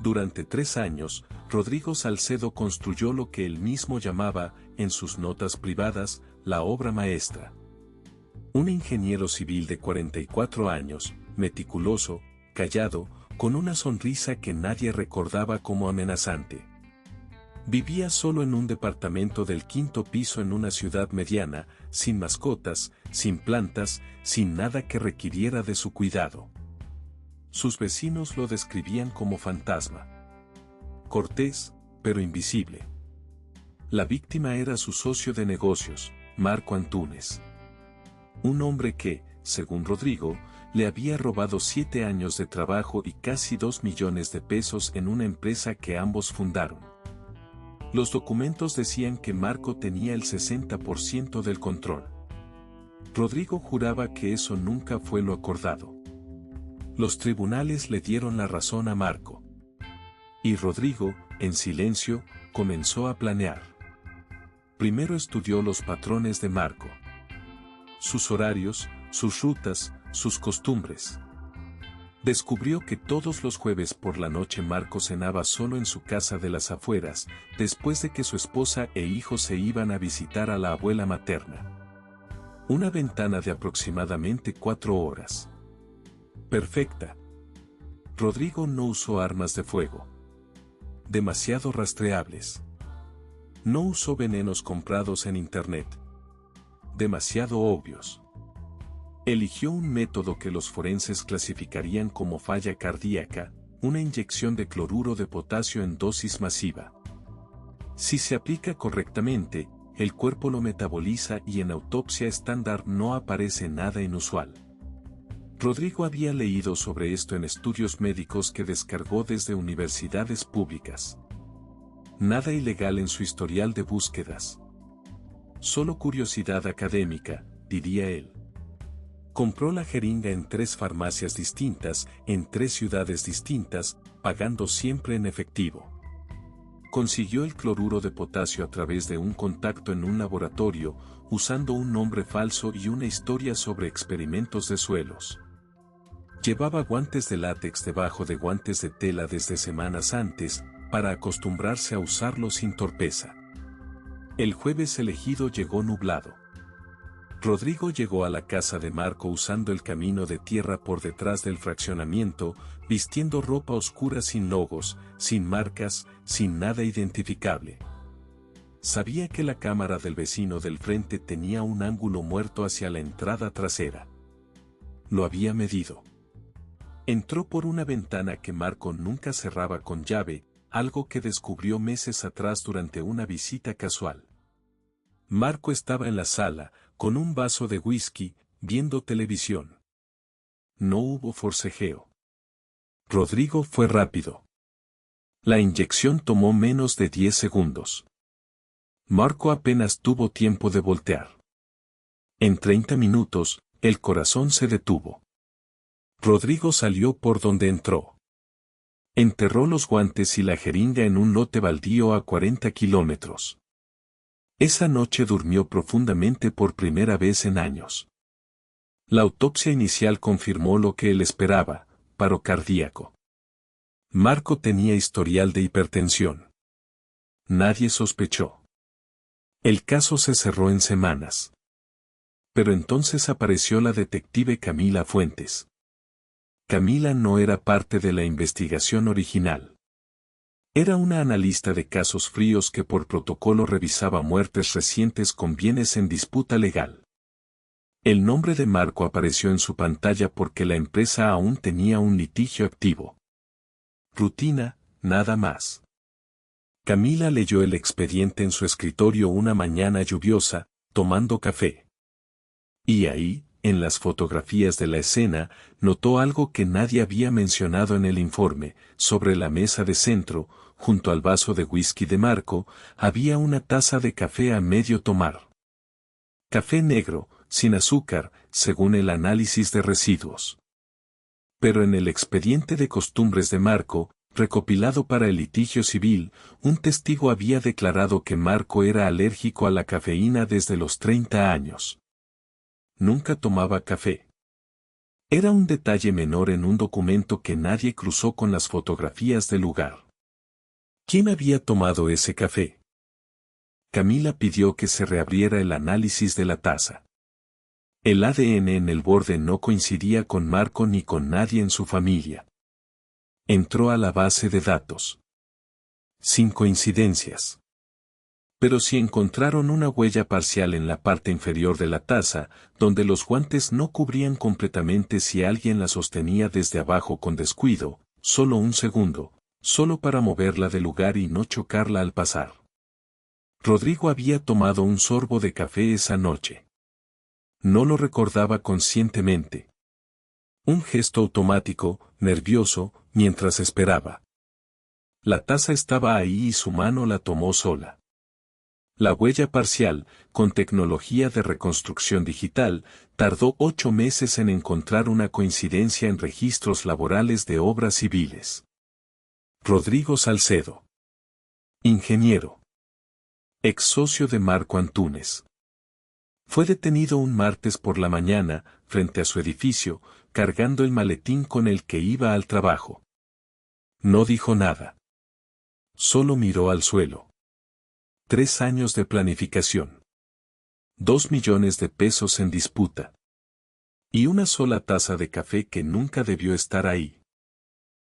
Durante 3 años, Rodrigo Salcedo construyó lo que él mismo llamaba, en sus notas privadas, la obra maestra. Un ingeniero civil de 44 años, meticuloso, callado, con una sonrisa que nadie recordaba como amenazante. Vivía solo en un departamento del 5º piso en una ciudad mediana, sin mascotas, sin plantas, sin nada que requiriera de su cuidado. Sus vecinos lo describían como fantasma. Cortés, pero invisible. La víctima era su socio de negocios, Marco Antúnez. Un hombre que, según Rodrigo, le había robado 7 años de trabajo y casi 2 millones de pesos en una empresa que ambos fundaron. Los documentos decían que Marco tenía el 60% del control. Rodrigo juraba que eso nunca fue lo acordado. Los tribunales le dieron la razón a Marco. Y Rodrigo, en silencio, comenzó a planear. Primero estudió los patrones de Marco. Sus horarios, sus rutas, sus costumbres. Descubrió que todos los jueves por la noche Marco cenaba solo en su casa de las afueras, después de que su esposa e hijos se iban a visitar a la abuela materna. Una ventana de aproximadamente 4 horas. Perfecta. Rodrigo no usó armas de fuego. Demasiado rastreables. No usó venenos comprados en internet. Demasiado obvios. Eligió un método que los forenses clasificarían como falla cardíaca, una inyección de cloruro de potasio en dosis masiva. Si se aplica correctamente, el cuerpo lo metaboliza y en autopsia estándar no aparece nada inusual. Rodrigo había leído sobre esto en estudios médicos que descargó desde universidades públicas. Nada ilegal en su historial de búsquedas. Solo curiosidad académica, diría él. Compró la jeringa en 3 farmacias distintas, en 3 ciudades distintas, pagando siempre en efectivo. Consiguió el cloruro de potasio a través de un contacto en un laboratorio, usando un nombre falso y una historia sobre experimentos de suelos. Llevaba guantes de látex debajo de guantes de tela desde semanas antes, para acostumbrarse a usarlos sin torpeza. El jueves elegido llegó nublado. Rodrigo llegó a la casa de Marco usando el camino de tierra por detrás del fraccionamiento, vistiendo ropa oscura sin logos, sin marcas, sin nada identificable. Sabía que la cámara del vecino del frente tenía un ángulo muerto hacia la entrada trasera. Lo había medido. Entró por una ventana que Marco nunca cerraba con llave, algo que descubrió meses atrás durante una visita casual. Marco estaba en la sala, con un vaso de whisky, viendo televisión. No hubo forcejeo. Rodrigo fue rápido. La inyección tomó menos de 10 segundos. Marco apenas tuvo tiempo de voltear. En 30 minutos, el corazón se detuvo. Rodrigo salió por donde entró. Enterró los guantes y la jeringa en un lote baldío a 40 kilómetros. Esa noche durmió profundamente por primera vez en años. La autopsia inicial confirmó lo que él esperaba, paro cardíaco. Marco tenía historial de hipertensión. Nadie sospechó. El caso se cerró en semanas. Pero entonces apareció la detective Camila Fuentes. Camila no era parte de la investigación original. Era una analista de casos fríos que por protocolo revisaba muertes recientes con bienes en disputa legal. El nombre de Marco apareció en su pantalla porque la empresa aún tenía un litigio activo. Rutina, nada más. Camila leyó el expediente en su escritorio una mañana lluviosa, tomando café. Y ahí, en las fotografías de la escena, notó algo que nadie había mencionado en el informe. Sobre la mesa de centro, junto al vaso de whisky de Marco, había una taza de café a medio tomar. Café negro, sin azúcar, según el análisis de residuos. Pero en el expediente de costumbres de Marco, recopilado para el litigio civil, un testigo había declarado que Marco era alérgico a la cafeína desde los 30 años. Nunca tomaba café. Era un detalle menor en un documento que nadie cruzó con las fotografías del lugar. ¿Quién había tomado ese café? Camila pidió que se reabriera el análisis de la taza. El ADN en el borde no coincidía con Marco ni con nadie en su familia. Entró a la base de datos. Sin coincidencias. Pero sí encontraron una huella parcial en la parte inferior de la taza, donde los guantes no cubrían completamente si alguien la sostenía desde abajo con descuido, solo un segundo, solo para moverla del lugar y no chocarla al pasar. Rodrigo había tomado un sorbo de café esa noche. No lo recordaba conscientemente. Un gesto automático, nervioso, mientras esperaba. La taza estaba ahí y su mano la tomó sola. La huella parcial, con tecnología de reconstrucción digital, tardó 8 meses en encontrar una coincidencia en registros laborales de obras civiles. Rodrigo Salcedo. Ingeniero. Ex socio de Marco Antúnez. Fue detenido un martes por la mañana, frente a su edificio, cargando el maletín con el que iba al trabajo. No dijo nada. Solo miró al suelo. 3 años de planificación. 2 millones de pesos en disputa. Y una sola taza de café que nunca debió estar ahí.